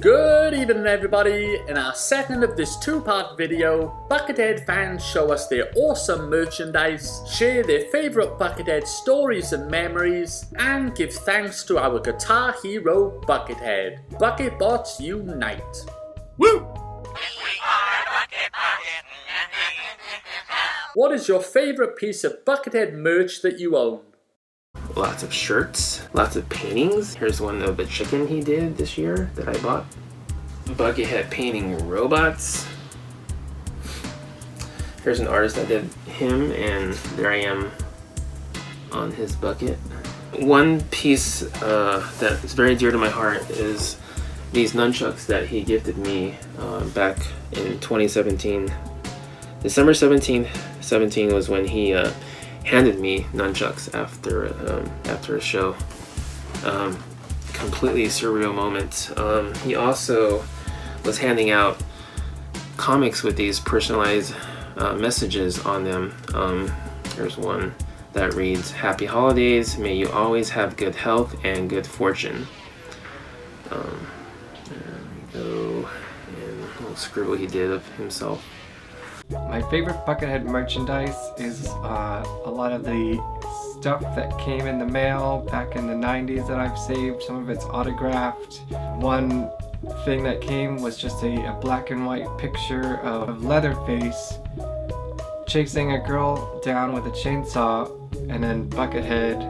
Good evening everybody. In our second of this two-part video, Buckethead fans show us their awesome merchandise, share their favourite Buckethead stories and memories, and give thanks to our guitar hero Buckethead. Bucketbots unite! Woo! What is your favourite piece of Buckethead merch that you own? Lots of shirts, lots of paintings. Here's one of the chicken he did this year that I bought. Buckethead painting robots. Here's an artist that did him, and there I am on his bucket. One piece that is very dear to my heart is these nunchucks that he gifted me back in 2017. December 17th, 17 was when he handed me nunchucks after a show. Completely surreal moment. He also was handing out comics with these personalized messages on them. There's one that reads, "Happy holidays, may you always have good health and good fortune." There we go, and a little scribble he did of himself. My favorite Buckethead merchandise is a lot of the stuff that came in the mail back in the 90s that I've saved. Some of it's autographed. One thing that came was just a black and white picture of Leatherface chasing a girl down with a chainsaw, and then Buckethead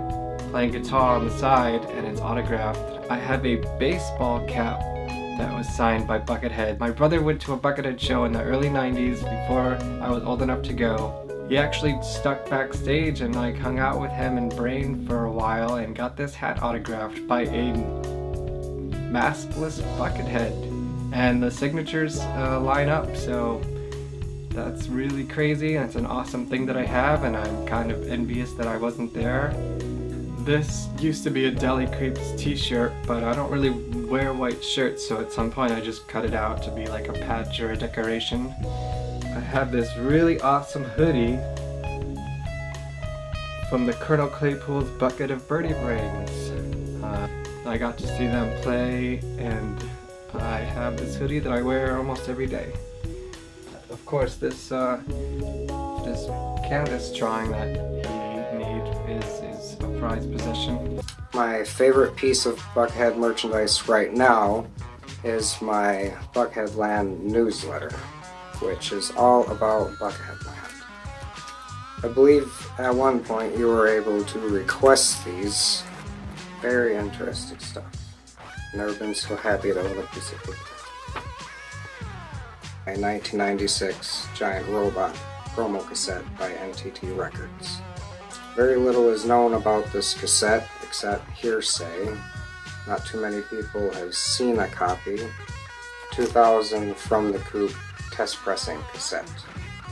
playing guitar on the side, and it's autographed. I have a baseball cap that was signed by Buckethead. My brother went to a Buckethead show in the early 90s before I was old enough to go. He actually stuck backstage and hung out with him and Brain for a while and got this hat autographed by a maskless Buckethead. And the signatures line up, so that's really crazy, and it's an awesome thing that I have, and I'm kind of envious that I wasn't there. This used to be a Deli Creeps t-shirt, but I don't really wear white shirts, so at some point I just cut it out to be like a patch or a decoration. I have this really awesome hoodie from the Colonel Claypool's Bucket of Birdie Brains. I got to see them play, and I have this hoodie that I wear almost every day. Of course, this canvas drawing that he made is a prized possession. My favorite piece of Buckethead merchandise right now is my Buckethead Land newsletter, which is all about Buckethead Land. I believe at one point you were able to request these. Very interesting stuff. Never been so happy to own a piece of Buckethead. A 1996 giant robot promo cassette by NTT Records. Very little is known about this cassette except hearsay. Not too many people have seen a copy. 2000 From the Coop test pressing cassette.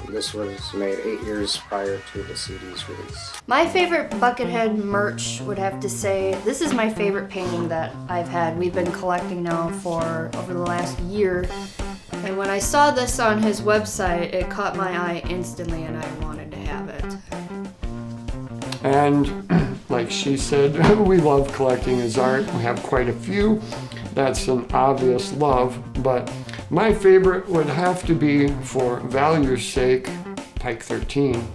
This was made 8 years prior to the CD's release. My favorite Buckethead merch would have to say, this is my favorite painting that I've had. We've been collecting now for over the last year. And when I saw this on his website, it caught my eye instantly and I wanted to have it. And like she said, we love collecting his art. We have quite a few. That's an obvious love, but my favorite would have to be, for value's sake, Pike 13.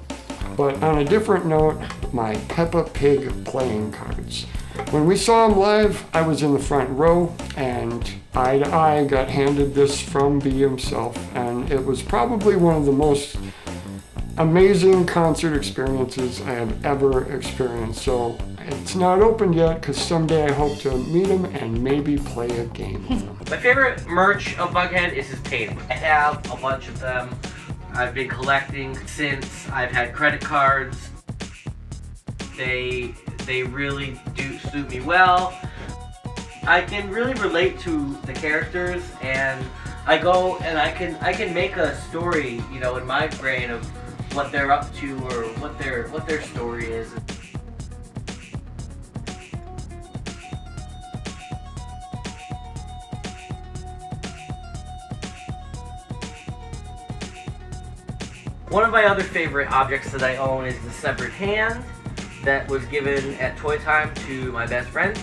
But on a different note, my Peppa Pig playing cards. When we saw him live, I was in the front row, and eye to eye got handed this from B himself, and it was probably one of the most amazing concert experiences I have ever experienced. So it's not open yet, because someday I hope to meet him and maybe play a game with him. My favorite merch of Buckethead is his paintings. I have a bunch of them. I've been collecting since I've had credit cards. They really do suit me well. I can really relate to the characters, and I go and I can make a story, you know, in my brain of what they're up to or what their story is. One of my other favorite objects that I own is the severed hand that was given at Toy Time to my best friend.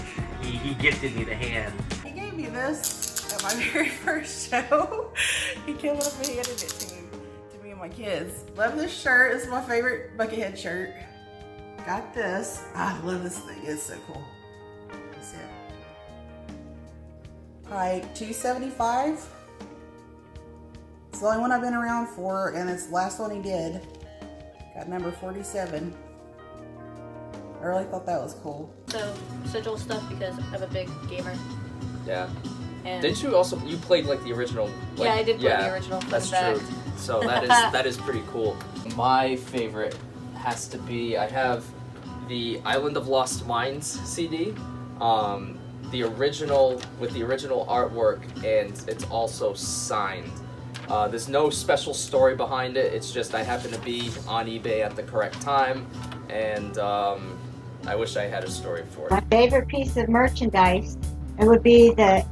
he gifted me the hand. He gave me this at my very first show. He came up and handed it to me and my kids. Love this shirt. This is my favorite Buckethead shirt. Got this. I love this thing. It's so cool. That's it. Pike 275. It's the only one I've been around for, and it's the last one he did. Got number 47. I really thought that was cool. So, sigil stuff because I'm a big gamer. Yeah. And Didn't you also, you played like the original? Like, yeah, I did play the original. That's back. true. So that is pretty cool. My favorite has to be, I have the Island of Lost Minds CD. The original, with the original artwork, and it's also signed. There's no special story behind it, it's just I happen to be on eBay at the correct time, and I wish I had a story for it. My favorite piece of merchandise, it would be the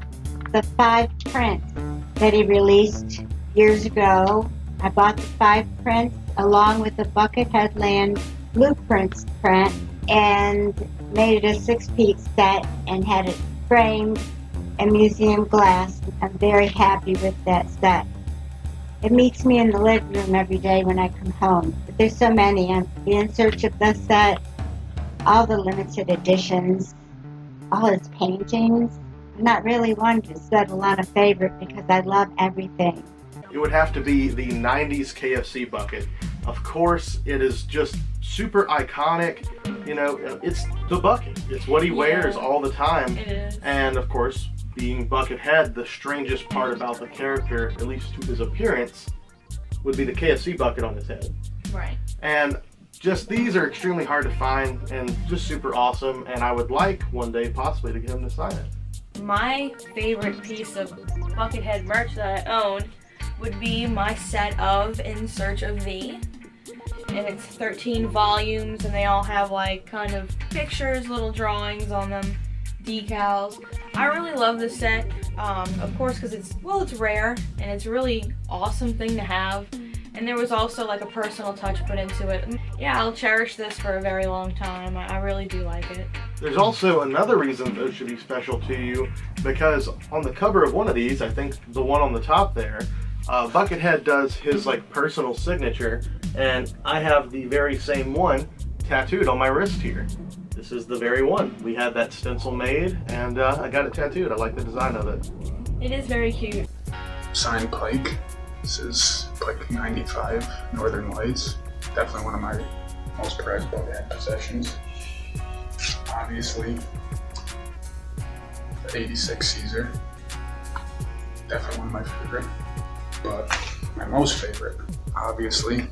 5 prints that he released years ago. I bought the 5 prints along with the Buckethead Land Blueprints print and made it a 6-piece set and had it framed in museum glass. I'm very happy with that set. It meets me in the living room every day when I come home. But there's so many. I'm in search of the set, all the limited editions, all his paintings. I'm not really one to settle on a favorite because I love everything. It would have to be the 90s KFC bucket. Of course, it is just super iconic. You know, it's the bucket. It's what he wears all the time. It is. And of course, being Buckethead, the strangest part about the character, at least to his appearance, would be the KFC bucket on his head. Right. And just these are extremely hard to find and just super awesome. And I would like one day possibly to get him to sign it. My favorite piece of Buckethead merch that I own would be my set of In Search of Thee. And it's 13 volumes and they all have like kind of pictures, little drawings on them, decals. I really love this set, of course, because it's rare and it's a really awesome thing to have. And there was also like a personal touch put into it. And yeah, I'll cherish this for a very long time. I really do like it. There's also another reason those should be special to you, because on the cover of one of these, I think the one on the top there, Buckethead does his like personal signature, and I have the very same one tattooed on my wrist here. This is the very one. We had that stencil made, and I got it tattooed. I like the design of it. It is very cute. Signed Pike. This is Pike 95 Northern Lights. Definitely one of my most prized Buckethead possessions. Obviously, the 86 Caesar. Definitely one of my favorite. But my most favorite, obviously,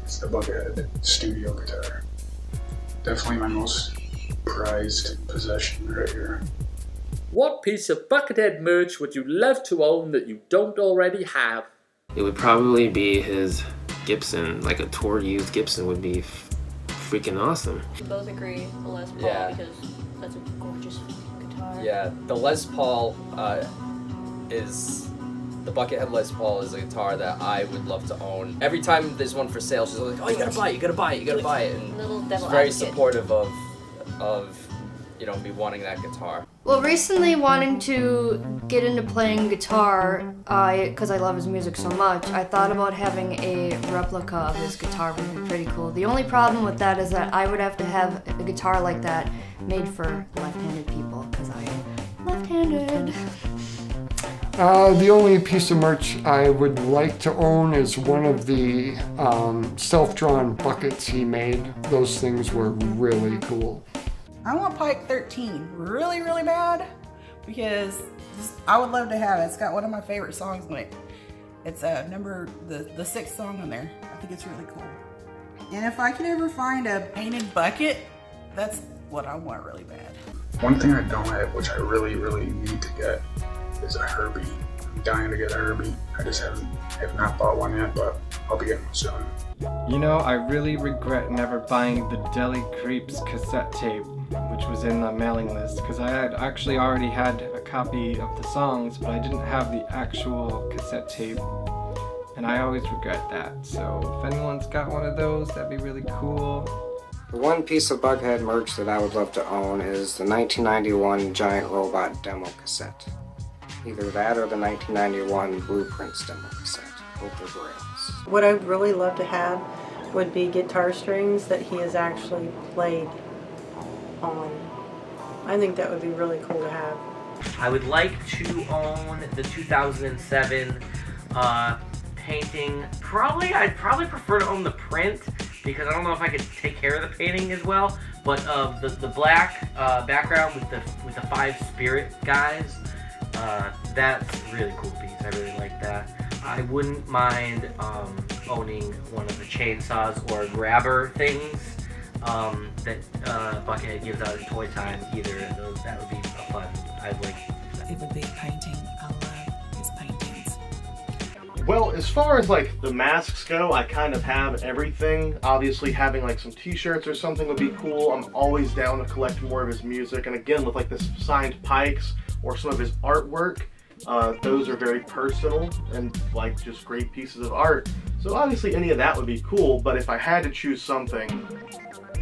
is the Buckethead studio guitar. Definitely my most prized possession right here. What piece of Buckethead merch would you love to own that you don't already have? It would probably be his Gibson, like a tour-used Gibson would be freaking awesome. We both agree the Les Paul because that's a gorgeous guitar. Yeah, the Les Paul is... The Buckethead Les Paul is a guitar that I would love to own. Every time there's one for sale, she's like, oh, you gotta buy it, you gotta buy it, you gotta buy it. And Little she's devil very advocate. supportive of you know, me wanting that guitar. Well, recently wanting to get into playing guitar, because I love his music so much, I thought about having a replica of his guitar would be pretty cool. The only problem with that is that I would have to have a guitar like that made for left-handed people, because I am left-handed. The only piece of merch I would like to own is one of the self-drawn buckets he made. Those things were really cool. I want Pike 13 really, really bad because I would love to have it. It's got one of my favorite songs on it. It's the 6th song on there. I think it's really cool. And if I could ever find a painted bucket, that's what I want really bad. One thing I don't have, which I really, really need to get, is a Herbie. I'm dying to get a Herbie. I just have not bought one yet, but I'll be getting one soon. You know, I really regret never buying the Deli Creeps cassette tape, which was in the mailing list, because I had actually already had a copy of the songs, but I didn't have the actual cassette tape, and I always regret that. So if anyone's got one of those, that'd be really cool. The one piece of Buckethead merch that I would love to own is the 1991 Giant Robot demo cassette. Either that or the 1991 Blueprints demo cassette. Both are grails. What I'd really love to have would be guitar strings that he has actually played on. I think that would be really cool to have. I would like to own the 2007 painting. I'd probably prefer to own the print because I don't know if I could take care of the painting as well. But the black background with the 5 spirit guys, that's a really cool piece. I really like that. I wouldn't mind owning one of the chainsaws or grabber things that Buckethead gives out at Toy Time. Either of those, that would be fun. I'd like that. It would be painting. I love his paintings. Well, as far as like the masks go, I kind of have everything. Obviously having like some t-shirts or something would be cool. I'm always down to collect more of his music. And again, with like the signed pikes or some of his artwork, those are very personal and like just great pieces of art. So obviously any of that would be cool, but if I had to choose something,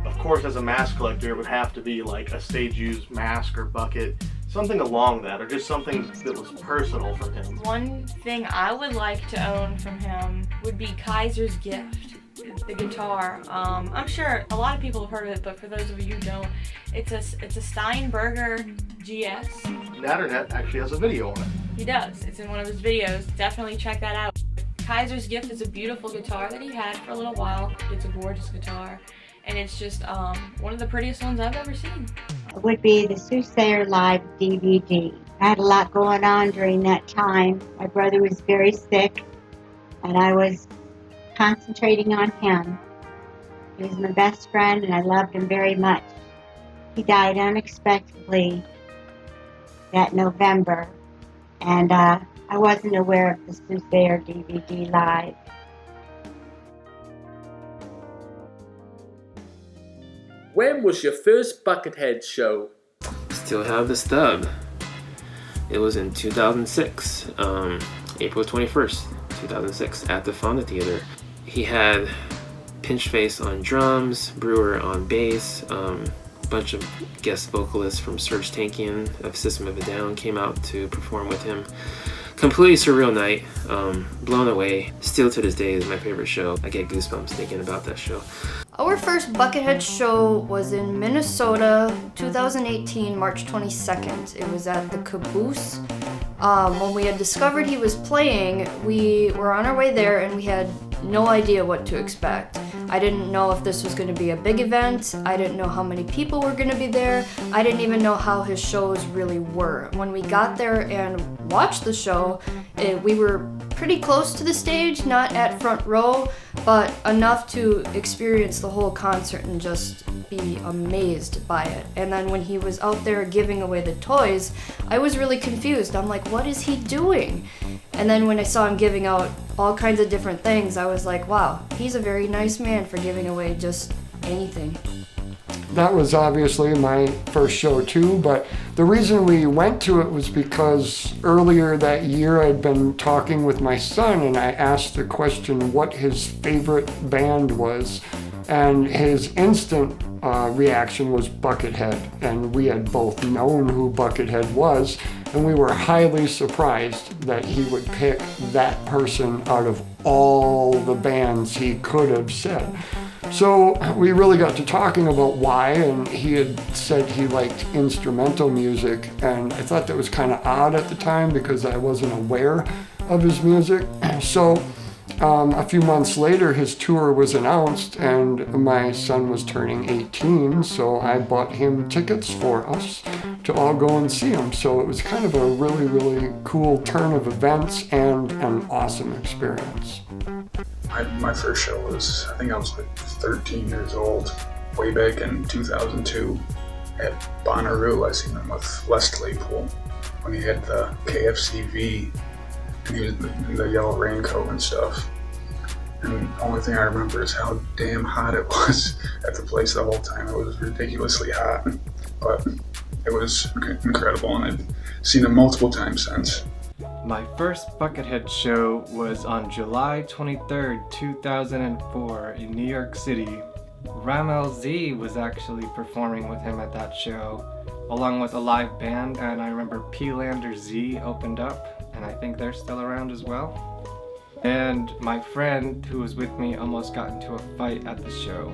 of course as a mask collector it would have to be like a stage used mask or bucket, something along that, or just something that was personal from him. One thing I would like to own from him would be Kaiser's Gift, the guitar. I'm sure a lot of people have heard of it, but for those of you who don't, it's a Steinberger GS. NatterNet actually has a video on it. He does. It's in one of his videos. Definitely check that out. Kaiser's Gift is a beautiful guitar that he had for a little while. It's a gorgeous guitar, and it's just one of the prettiest ones I've ever seen. It would be the Soothsayer Live DVD. I had a lot going on during that time. My brother was very sick, and I was concentrating on him. He was my best friend, and I loved him very much. He died unexpectedly that November, and I wasn't aware of the Soothsayer DVD Live. When was your first Buckethead show? Still have the stub. It was in 2006, April 21st, 2006, at the Fonda Theater. He had Pinchface on drums, Brewer on bass, a bunch of guest vocalists from Serge Tankian of System of a Down came out to perform with him. Completely surreal night, blown away. Still to this day is my favorite show. I get goosebumps thinking about that show. Our first Buckethead show was in Minnesota, 2018, March 22nd. It was at the Caboose. When we had discovered he was playing, we were on our way there and we had no idea what to expect. I didn't know if this was going to be a big event. I didn't know how many people were going to be there. I didn't even know how his shows really were. When we got there and watched the show, we were pretty close to the stage, not at front row, but enough to experience the whole concert and just be amazed by it. And then when he was out there giving away the toys, I was really confused. I'm like, what is he doing? And then when I saw him giving out all kinds of different things, I was like, wow, he's a very nice man for giving away just anything. That was obviously my first show too, but the reason we went to it was because earlier that year I'd been talking with my son and I asked the question what his favorite band was, and his instant reaction was Buckethead, and we had both known who Buckethead was, and we were highly surprised that he would pick that person out of all the bands he could have said. So we really got to talking about why, and he had said he liked instrumental music, and I thought that was kind of odd at the time because I wasn't aware of his music. So a few months later, his tour was announced, and my son was turning 18, so I bought him tickets for us to all go and see him. So it was kind of a really, really cool turn of events and an awesome experience. My first show was, I think I was like 13 years old, way back in 2002 at Bonnaroo. I seen him with Les Claypool when he had the KFCV and he was in the yellow raincoat and stuff. And the only thing I remember is how damn hot it was at the place the whole time. It was ridiculously hot, but it was incredible, and I've seen him multiple times since. My first Buckethead show was on July 23rd, 2004 in New York City. Ramel Z was actually performing with him at that show, along with a live band, and I remember P-Lander Z opened up, and I think they're still around as well. And my friend who was with me almost got into a fight at the show.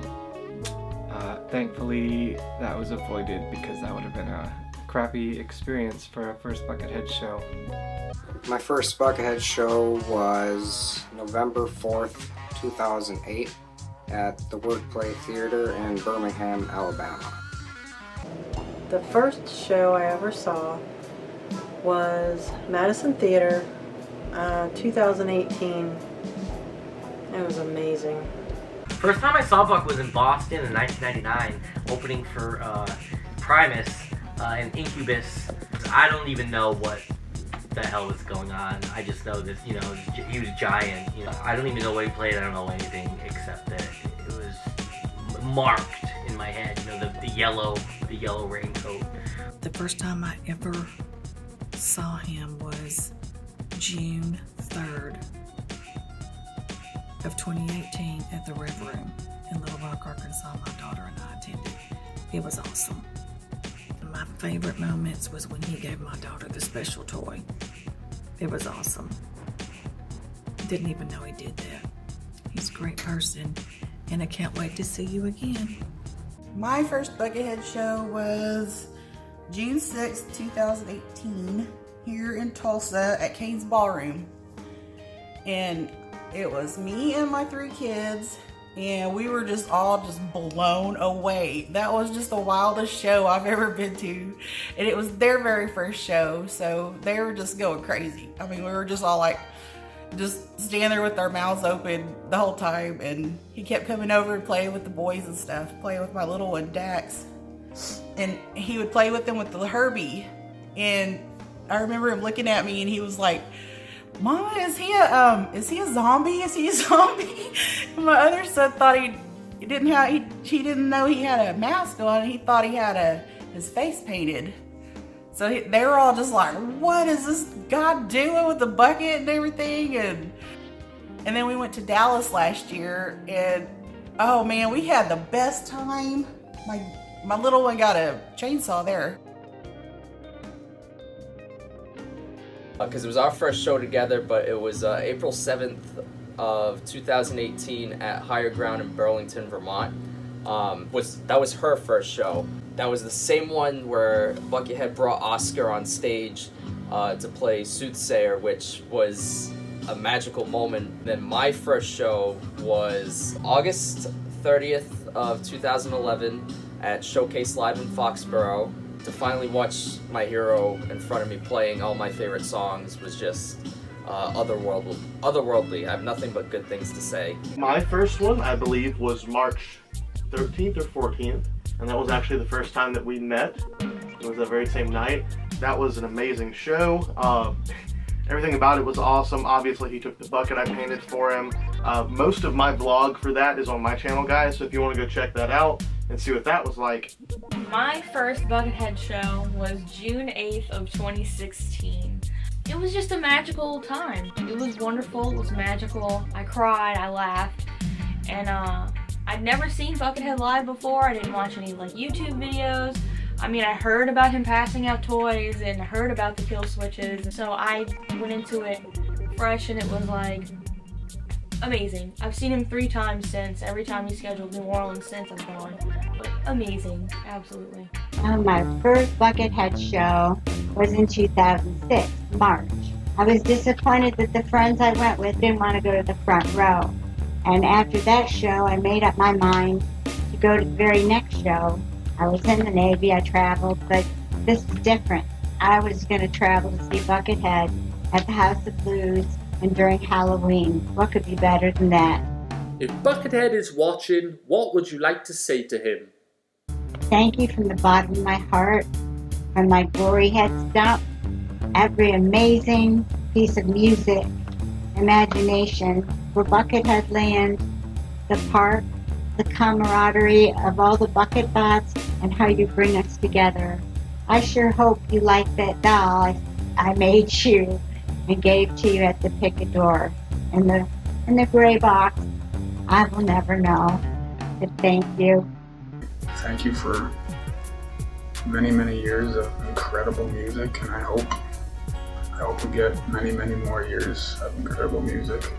Thankfully, that was avoided because that would have been a crappy experience for our first Buckethead show. My first Buckethead show was November 4th, 2008 at the Workplay Theater in Birmingham, Alabama. The first show I ever saw was Madison Theater, 2018. It was amazing. First time I saw Buck was in Boston in 1999, opening for Primus and Incubus. I don't even know what the hell was going on. I just know this, you know, he was giant. You know, I don't even know what he played. I don't know anything except that it was marked in my head. You know, the yellow raincoat. The first time I ever saw him was June 3rd of 2018 at the Red Room in Little Rock, Arkansas. My daughter and I attended. It was awesome. And my favorite moments was when he gave my daughter the special toy. It was awesome. Didn't even know he did that. He's a great person, and I can't wait to see you again. My first Buckethead show was June 6th, 2018, here in Tulsa at Kane's Ballroom. And it was me and my 3 kids, and we were just all blown away. That was just the wildest show I've ever been to, and it was their very first show, so they were just going crazy. I mean, we were just all like, just standing there with our mouths open the whole time, and he kept coming over and playing with the boys and stuff, playing with my little one, Dax, and he would play with them with the Herbie, and I remember him looking at me, and he was like, "Mama, is he a zombie? Is he a zombie?" And my other son thought he didn't know he had a mask on. He thought he had his face painted. So they were all just like, "What is this guy doing with the bucket and everything?" And then we went to Dallas last year, and oh man, we had the best time. My little one got a chainsaw there. Because it was our first show together, but it was April 7th of 2018 at Higher Ground in Burlington, Vermont. That was her first show. That was the same one where Buckethead brought Oscar on stage to play Soothsayer, which was a magical moment. Then my first show was August 30th of 2011 at Showcase Live in Foxborough. To finally watch my hero in front of me playing all my favorite songs was just otherworldly. I have nothing but good things to say. My first one, I believe, was March 13th or 14th, and that was actually the first time that we met. It was that very same night. That was an amazing show. Everything about it was awesome. Obviously, he took the bucket I painted for him. Most of my vlog for that is on my channel, guys, so if you want to go check that out and see what that was like. My first Buckethead show was June 8th of 2016. It was just a magical time. It was wonderful, it was magical. I cried, I laughed, and I'd never seen Buckethead live before. I didn't watch any like YouTube videos. I mean, I heard about him passing out toys and heard about the kill switches, so I went into it fresh, and it was like amazing. I've seen him 3 times since. Every time he scheduled New Orleans since I've gone. But amazing, absolutely. My first Buckethead show was in 2006, March. I was disappointed that the friends I went with didn't want to go to the front row. And after that show, I made up my mind to go to the very next show. I was in the Navy, I traveled, but this was different. I was going to travel to see Buckethead at the House of Blues and during Halloween. What could be better than that? If Buckethead is watching, what would you like to say to him? Thank you from the bottom of my heart, from my gory head stump, every amazing piece of music, imagination for Buckethead Land, the park, the camaraderie of all the bucket bots, and how you bring us together. I sure hope you like that doll I made you and gave to you at the Picador in the gray box. I will never know. to thank you. Thank you for many, many years of incredible music, and I hope we get many, many more years of incredible music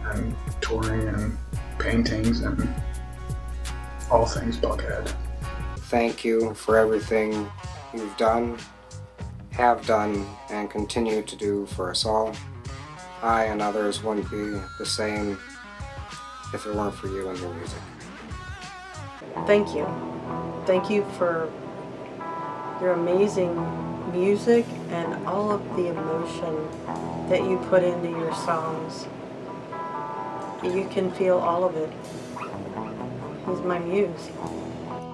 and touring and paintings and all things Buckethead. Thank you for everything you've done, have done, and continue to do for us all. I and others wouldn't be the same if it weren't for you and your music. Thank you. Thank you for your amazing music and all of the emotion that you put into your songs. You can feel all of it. He's my muse.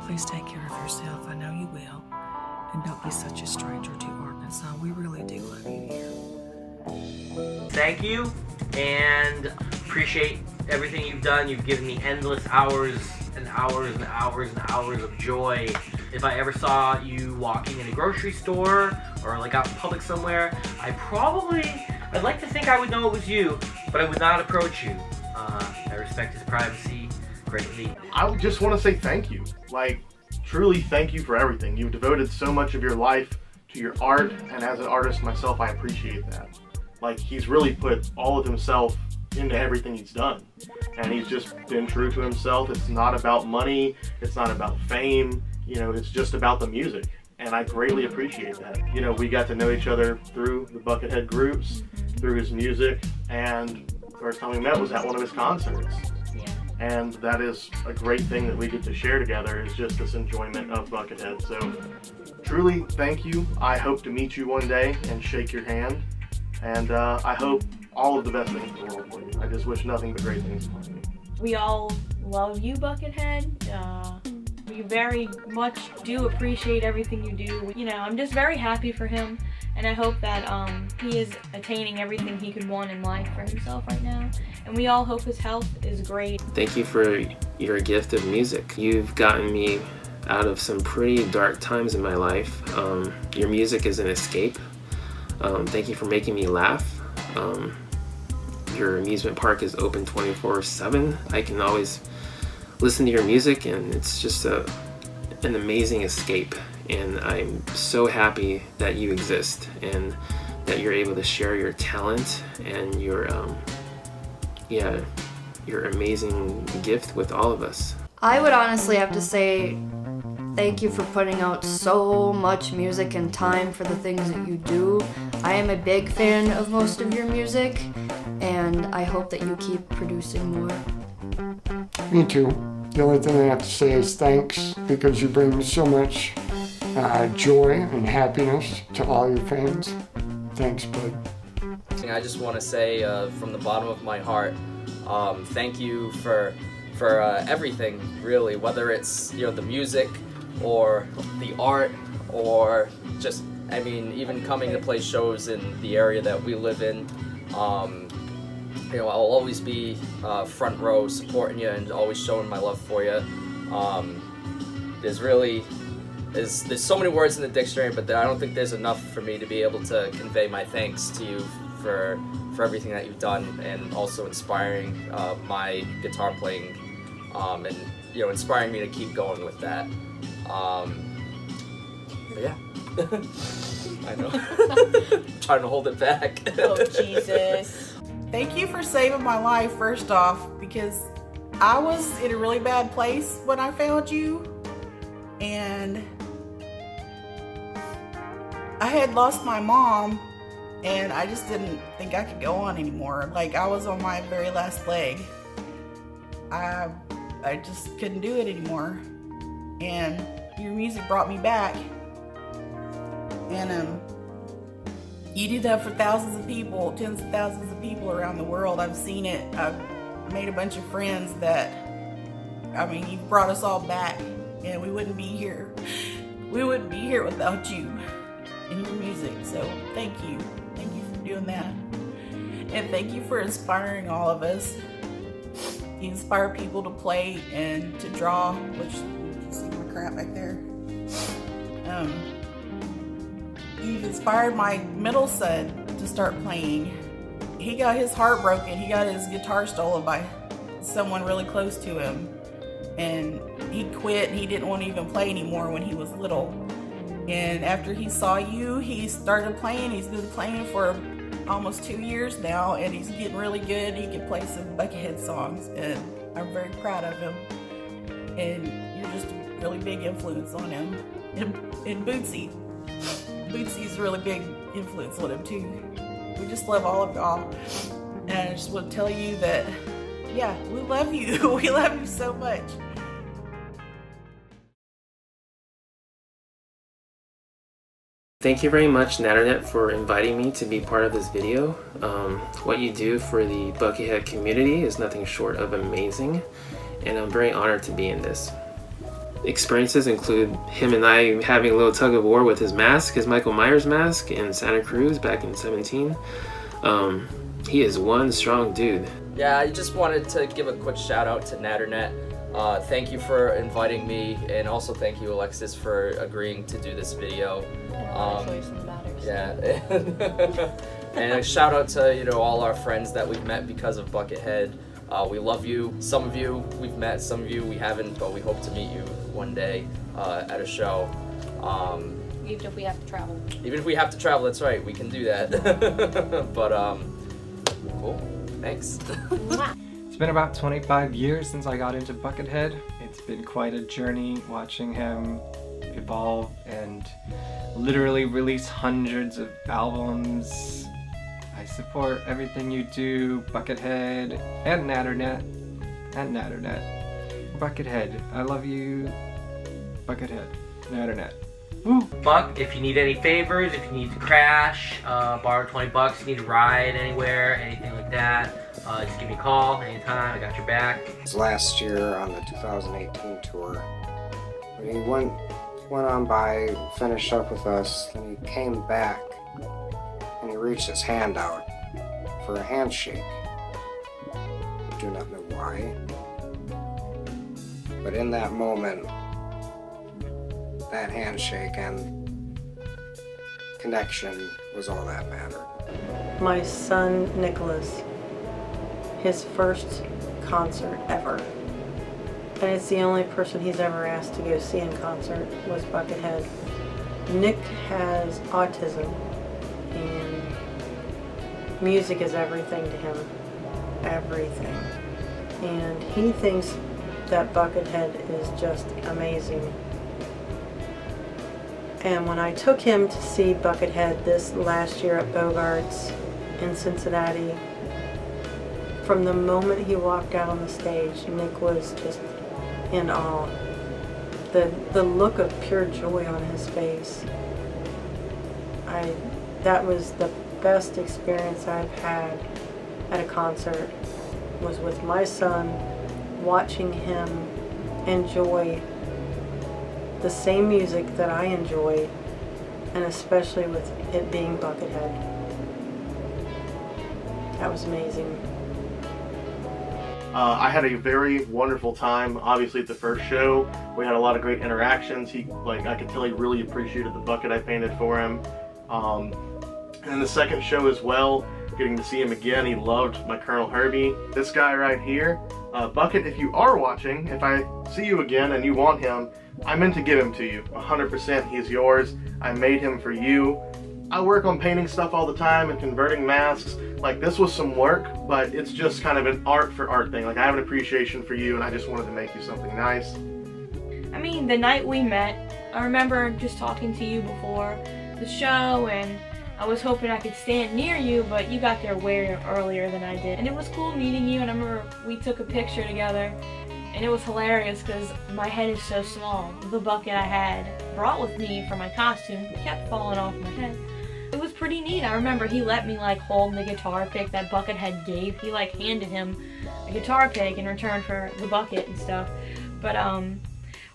Please take care of yourself. I know you will. And don't be such a stranger to Arkansas. We really do love you here. Thank you, and appreciate everything you've done. You've given me endless hours and hours and hours and hours of joy. If I ever saw you walking in a grocery store or like out in public somewhere, I'd like to think I would know it was you, but I would not approach you. I respect his privacy greatly. I would just want to say thank you. Like, truly thank you for everything. You've devoted so much of your life to your art, and as an artist myself, I appreciate that. Like, he's really put all of himself into everything he's done, and he's just been true to himself. It's not about money, it's not about fame, it's just about the music, and I greatly appreciate that. We got to know each other through the Buckethead groups, through his music, and the first time we met was at one of his concerts. And that is a great thing that we get to share together, is just this enjoyment of Buckethead. So truly thank you. I hope to meet you one day and shake your hand, and I hope all of the best things in the world for you. I just wish nothing but great things for you. We all love you, Buckethead. We very much do appreciate everything you do. I'm just very happy for him, and I hope that he is attaining everything he could want in life for himself right now. And we all hope his health is great. Thank you for your gift of music. You've gotten me out of some pretty dark times in my life. Your music is an escape. Thank you for making me laugh. Your amusement park is open 24/7. I can always listen to your music, and it's just an amazing escape. And I'm so happy that you exist and that you're able to share your talent and your amazing gift with all of us. I would honestly have to say thank you for putting out so much music and time for the things that you do. I am a big fan of most of your music, and I hope that you keep producing more. Me too. The only thing I have to say is thanks, because you bring so much joy and happiness to all your fans. Thanks, bud. I just want to say from the bottom of my heart, thank you for everything, really, whether it's the music or the art or just even coming to play shows in the area that we live in. I'll always be front row supporting you and always showing my love for you. There's so many words in the dictionary, but I don't think there's enough for me to be able to convey my thanks to you for everything that you've done, and also inspiring my guitar playing, and inspiring me to keep going with that. But yeah. I know. Trying to hold it back. Oh, Jesus. Thank you for saving my life, first off, because I was in a really bad place when I found you, and I had lost my mom, and I just didn't think I could go on anymore. Like, I was on my very last leg. I just couldn't do it anymore, and your music brought me back. And you do that for thousands of people, tens of thousands of people around the world. I've seen it. I've made a bunch of friends that, you brought us all back, and we wouldn't be here. We wouldn't be here without you and your music. So thank you. Thank you for doing that. And thank you for inspiring all of us. You inspire people to play and to draw, which, you see my crap back there. You've inspired my middle son to start playing. He got his heart broken. He got his guitar stolen by someone really close to him. and he quit. He didn't want to even play anymore when he was little. And after he saw you, he started playing. He's been playing for almost 2 years now, and he's getting really good. He can play some Buckethead songs, and I'm very proud of him. And you're just a really big influence on him. And Bootsy's a really big influence on him too. We just love all of y'all. And I just want to tell you that, yeah, we love you. We love you so much. Thank you very much, NatterNet, for inviting me to be part of this video. What you do for the Buckethead community is nothing short of amazing, and I'm very honored to be in this. Experiences include him and I having a little tug of war with his mask, his Michael Myers mask in Santa Cruz back in 2017. He is one strong dude. Yeah, I just wanted to give a quick shout out to NatterNet. Thank you for inviting me, and also thank you, Alexis, for agreeing to do this video. Yeah, and a shout out to all our friends that we've met because of Buckethead. We love you. Some of you we've met, some of you we haven't, but we hope to meet you one day at a show. Even if we have to travel. Even if we have to travel, that's right, we can do that. But cool. Thanks. It's been about 25 years since I got into Buckethead. It's been quite a journey watching him evolve and literally release hundreds of albums. I support everything you do, Buckethead and NatterNet. Buckethead, I love you, Buckethead, NatterNet. Woo! Buck, if you need any favors, if you need to crash, borrow $20, you need to ride anywhere, anything like that, just give me a call anytime. I got your back. It was last year on the 2018 tour. When he went on by, finished up with us, then he came back and he reached his hand out for a handshake. I do not know why. But in that moment, that handshake and connection was all that mattered. My son Nicholas, his first concert ever, and it's the only person he's ever asked to go see in concert, was Buckethead. Nick has autism, and music is everything to him, everything. And he thinks that Buckethead is just amazing. And when I took him to see Buckethead this last year at Bogart's in Cincinnati, from the moment he walked out on the stage, Nick was just in awe. The look of pure joy on his face. That was the best experience I've had at a concert, was with my son, watching him enjoy the same music that I enjoy, and especially with it being Buckethead. That was amazing. I had a very wonderful time. Obviously, at the first show, we had a lot of great interactions. I could tell he really appreciated the bucket I painted for him. And then the second show as well, getting to see him again, he loved my Colonel Herbie. This guy right here, Bucket, if you are watching, if I see you again and you want him, I meant to give him to you. 100%, he's yours. I made him for you. I work on painting stuff all the time and converting masks. Like, this was some work, but it's just kind of an art for art thing. Like, I have an appreciation for you, and I just wanted to make you something nice. I mean, the night we met, I remember just talking to you before the show, and I was hoping I could stand near you, but you got there way earlier than I did. And it was cool meeting you, and I remember we took a picture together, and it was hilarious because my head is so small. The bucket I had brought with me for my costume kept falling off my head. It was pretty neat. I remember he let me hold the guitar pick that Buckethead gave. He handed him a guitar pick in return for the bucket and stuff. But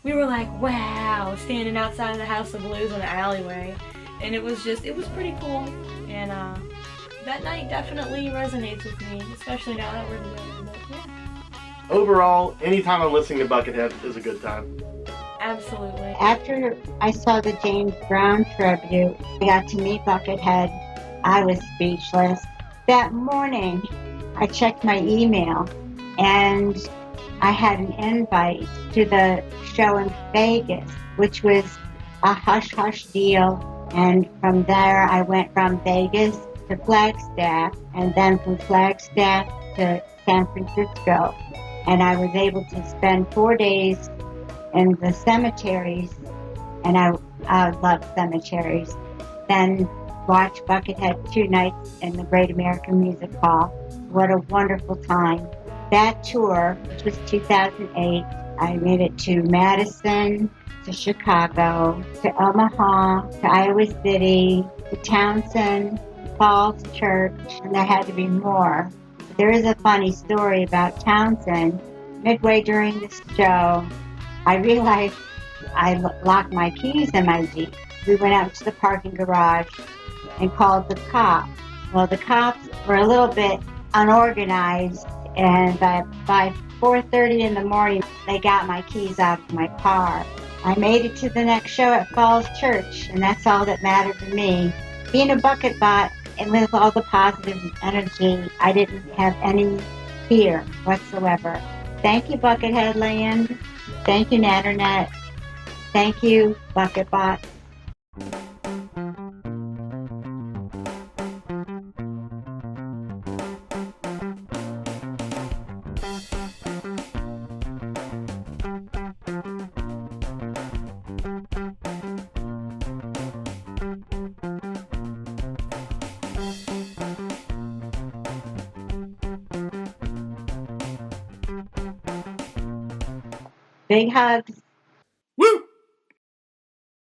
we were like, wow, standing outside of the House of Blues in the alleyway. And it was pretty cool. And that night definitely resonates with me, especially now that we're together. But yeah. Overall, anytime I'm listening to Buckethead is a good time. Absolutely. After I saw the James Brown tribute, I got to meet Buckethead. I was speechless. That morning, I checked my email, and I had an invite to the show in Vegas, which was a hush-hush deal. And from there, I went from Vegas to Flagstaff, and then from Flagstaff to San Francisco. And I was able to spend 4 days in the cemeteries, and I love cemeteries. Then watch Buckethead 2 nights in the Great American Music Hall. What a wonderful time. That tour, which was 2008, I made it to Madison, to Chicago, to Omaha, to Iowa City, to Townsend, Falls Church, and there had to be more. There is a funny story about Townsend. Midway during this show, I realized I locked my keys in my Jeep. We went out to the parking garage and called the cops. Well, the cops were a little bit unorganized, and by 4:30 in the morning, they got my keys out of my car. I made it to the next show at Falls Church, and that's all that mattered to me. Being a bucket bot, and with all the positive energy, I didn't have any fear whatsoever. Thank you, Buckethead Land. Thank you, NatterNet. Thank you, Bucket Bot. Big hugs.